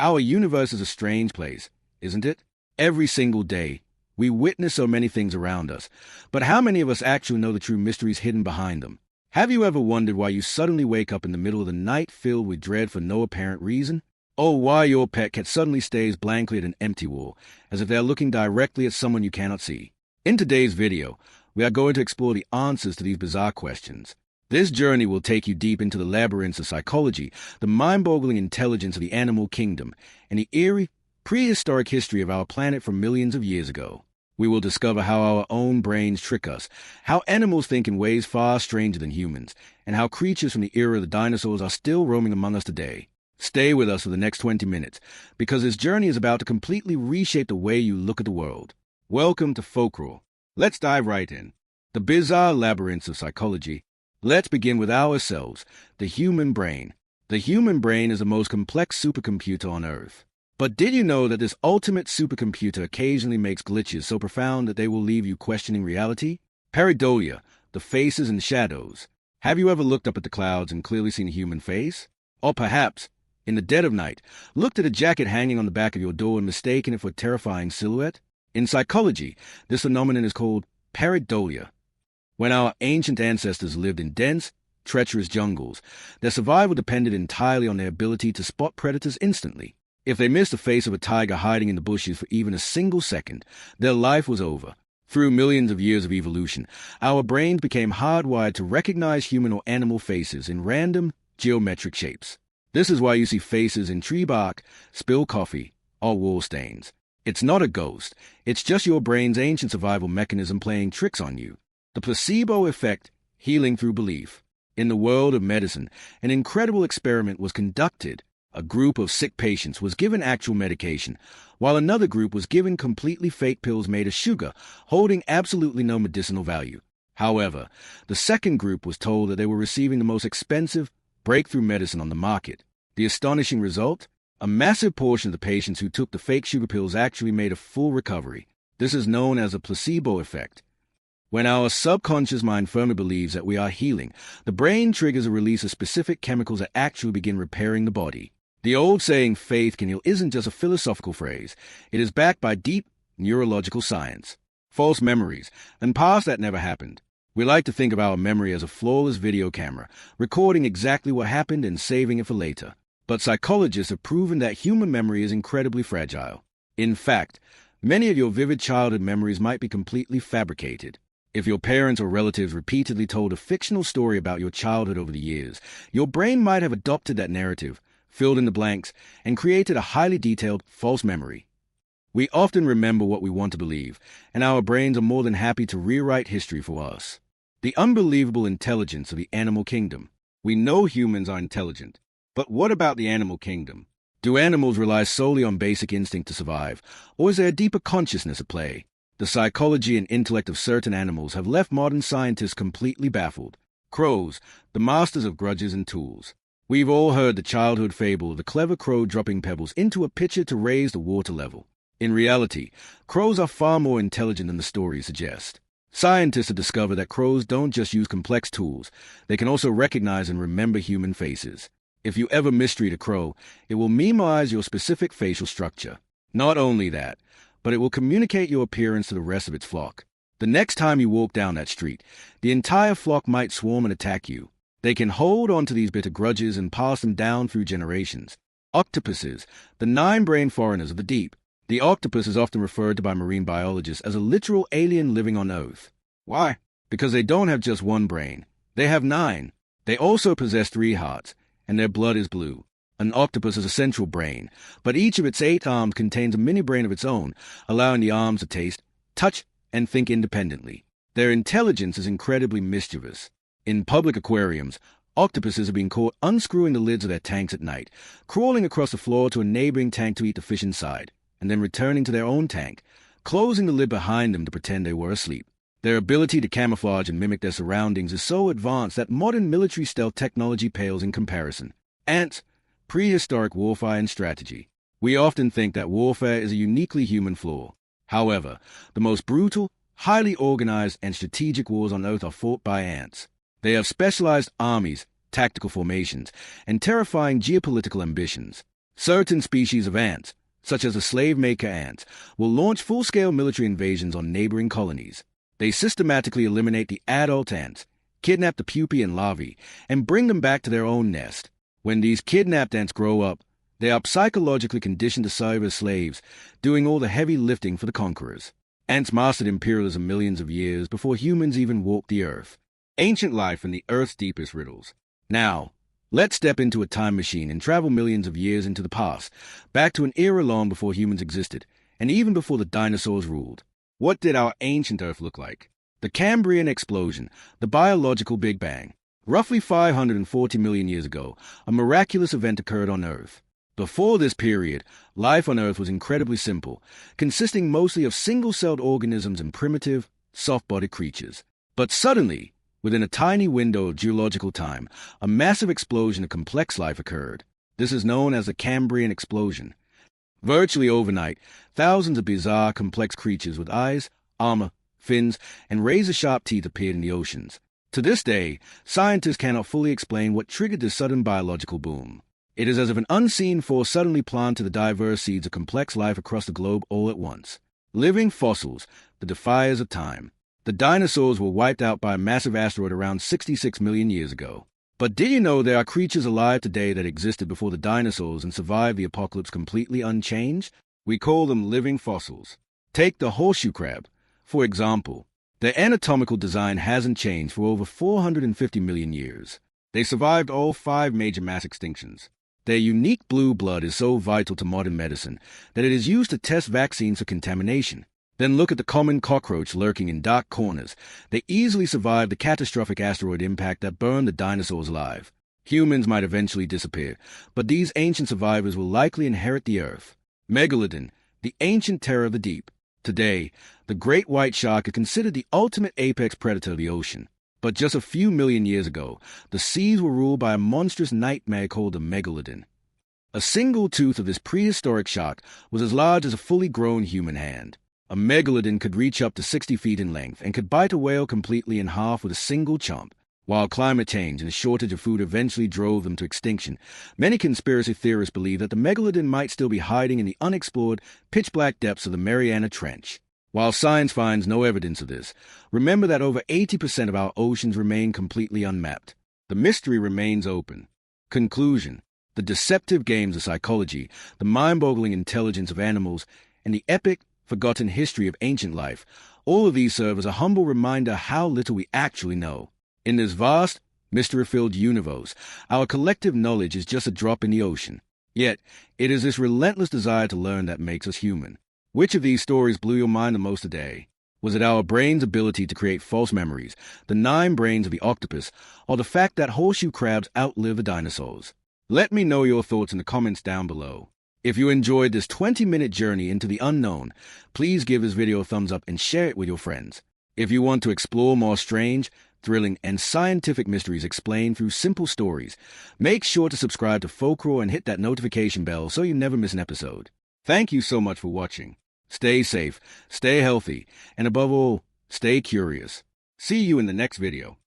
Our universe is a strange place, isn't it? Every single day, we witness so many things around us, but how many of us actually know the true mysteries hidden behind them? Have you ever wondered why you suddenly wake up in the middle of the night filled with dread for no apparent reason? Or why your pet cat suddenly stares blankly at an empty wall, as if they are looking directly at someone you cannot see? In today's video, we are going to explore the answers to these bizarre questions. This journey will take you deep into the labyrinths of psychology, the mind-boggling intelligence of the animal kingdom, and the eerie, prehistoric history of our planet from millions of years ago. We will discover how our own brains trick us, how animals think in ways far stranger than humans, and how creatures from the era of the dinosaurs are still roaming among us today. Stay with us for the next 20 minutes, because this journey is about to completely reshape the way you look at the world. Welcome to Folklore. Let's dive right in. The bizarre labyrinths of psychology. Let's begin with ourselves, the human brain. The human brain is the most complex supercomputer on Earth. But did you know that this ultimate supercomputer occasionally makes glitches so profound that they will leave you questioning reality? Pareidolia, the faces and shadows. Have you ever looked up at the clouds and clearly seen a human face? Or perhaps, in the dead of night, looked at a jacket hanging on the back of your door and mistaken it for a terrifying silhouette? In psychology, this phenomenon is called pareidolia. When our ancient ancestors lived in dense, treacherous jungles, their survival depended entirely on their ability to spot predators instantly. If they missed the face of a tiger hiding in the bushes for even a single second, their life was over. Through millions of years of evolution, our brains became hardwired to recognize human or animal faces in random, geometric shapes. This is why you see faces in tree bark, spilled coffee, or wall stains. It's not a ghost, it's just your brain's ancient survival mechanism playing tricks on you. The placebo effect, healing through belief. In the world of medicine, an incredible experiment was conducted. A group of sick patients was given actual medication, while another group was given completely fake pills made of sugar, holding absolutely no medicinal value. However, the second group was told that they were receiving the most expensive, breakthrough medicine on the market. The astonishing result? A massive portion of the patients who took the fake sugar pills actually made a full recovery. This is known as a placebo effect. When our subconscious mind firmly believes that we are healing, the brain triggers a release of specific chemicals that actually begin repairing the body. The old saying, faith can heal, isn't just a philosophical phrase. It is backed by deep neurological science. False memories, and past that never happened. We like to think of our memory as a flawless video camera, recording exactly what happened and saving it for later. But psychologists have proven that human memory is incredibly fragile. In fact, many of your vivid childhood memories might be completely fabricated. If your parents or relatives repeatedly told a fictional story about your childhood over the years, your brain might have adopted that narrative, filled in the blanks, and created a highly detailed false memory. We often remember what we want to believe, and our brains are more than happy to rewrite history for us. The unbelievable intelligence of the animal kingdom. We know humans are intelligent, but what about the animal kingdom? Do animals rely solely on basic instinct to survive, or is there a deeper consciousness at play? The psychology and intellect of certain animals have left modern scientists completely baffled. Crows, the masters of grudges and tools. We've all heard the childhood fable of the clever crow dropping pebbles into a pitcher to raise the water level. In reality, crows are far more intelligent than the stories suggest. Scientists have discovered that crows don't just use complex tools, they can also recognize and remember human faces. If you ever mistreat a crow, it will memorize your specific facial structure. Not only that, but it will communicate your appearance to the rest of its flock. The next time you walk down that street, the entire flock might swarm and attack you. They can hold on to these bitter grudges and pass them down through generations. Octopuses, the nine-brained foreigners of the deep. The octopus is often referred to by marine biologists as a literal alien living on Earth. Why? Because they don't have just one brain. They have 9. They also possess 3 hearts, and their blood is blue. An octopus has a central brain, but each of its 8 arms contains a mini-brain of its own, allowing the arms to taste, touch, and think independently. Their intelligence is incredibly mischievous. In public aquariums, octopuses have been caught unscrewing the lids of their tanks at night, crawling across the floor to a neighboring tank to eat the fish inside, and then returning to their own tank, closing the lid behind them to pretend they were asleep. Their ability to camouflage and mimic their surroundings is so advanced that modern military stealth technology pales in comparison. Ants, prehistoric warfare and strategy. We often think that warfare is a uniquely human flaw. However, the most brutal, highly organized, and strategic wars on Earth are fought by ants. They have specialized armies, tactical formations, and terrifying geopolitical ambitions. Certain species of ants, such as the slave-maker ants, will launch full-scale military invasions on neighboring colonies. They systematically eliminate the adult ants, kidnap the pupae and larvae, and bring them back to their own nest. When these kidnapped ants grow up, they are psychologically conditioned to serve as slaves, doing all the heavy lifting for the conquerors. Ants mastered imperialism millions of years before humans even walked the earth. Ancient life and the Earth's deepest riddles. Now, let's step into a time machine and travel millions of years into the past, back to an era long before humans existed, and even before the dinosaurs ruled. What did our ancient Earth look like? The Cambrian explosion, the biological Big Bang. Roughly 540 million years ago, a miraculous event occurred on Earth. Before this period, life on Earth was incredibly simple, consisting mostly of single-celled organisms and primitive, soft-bodied creatures. But suddenly, within a tiny window of geological time, a massive explosion of complex life occurred. This is known as the Cambrian explosion. Virtually overnight, thousands of bizarre, complex creatures with eyes, armor, fins, and razor-sharp teeth appeared in the oceans. To this day, scientists cannot fully explain what triggered this sudden biological boom. It is as if an unseen force suddenly planted the diverse seeds of complex life across the globe all at once. Living fossils, the defiers of time. The dinosaurs were wiped out by a massive asteroid around 66 million years ago. But did you know there are creatures alive today that existed before the dinosaurs and survived the apocalypse completely unchanged? We call them living fossils. Take the horseshoe crab, for example. Their anatomical design hasn't changed for over 450 million years. They survived all 5 major mass extinctions. Their unique blue blood is so vital to modern medicine that it is used to test vaccines for contamination. Then look at the common cockroach lurking in dark corners. They easily survived the catastrophic asteroid impact that burned the dinosaurs alive. Humans might eventually disappear, but these ancient survivors will likely inherit the Earth. Megalodon, the ancient terror of the deep. Today, the great white shark is considered the ultimate apex predator of the ocean. But just a few million years ago, the seas were ruled by a monstrous nightmare called the megalodon. A single tooth of this prehistoric shark was as large as a fully grown human hand. A megalodon could reach up to 60 feet in length and could bite a whale completely in half with a single chomp. While climate change and a shortage of food eventually drove them to extinction, many conspiracy theorists believe that the megalodon might still be hiding in the unexplored, pitch-black depths of the Mariana Trench. While science finds no evidence of this, remember that over 80% of our oceans remain completely unmapped. The mystery remains open. Conclusion: the deceptive games of psychology, the mind-boggling intelligence of animals, and the epic, forgotten history of ancient life, all of these serve as a humble reminder how little we actually know. In this vast, mystery-filled universe, our collective knowledge is just a drop in the ocean. Yet, it is this relentless desire to learn that makes us human. Which of these stories blew your mind the most today? Was it our brain's ability to create false memories, the 9 brains of the octopus, or the fact that horseshoe crabs outlive the dinosaurs? Let me know your thoughts in the comments down below. If you enjoyed this 20-minute journey into the unknown, please give this video a thumbs up and share it with your friends. If you want to explore more strange, thrilling, and scientific mysteries explained through simple stories, make sure to subscribe to Folklore and hit that notification bell so you never miss an episode. Thank you so much for watching. Stay safe, stay healthy, and above all, stay curious. See you in the next video.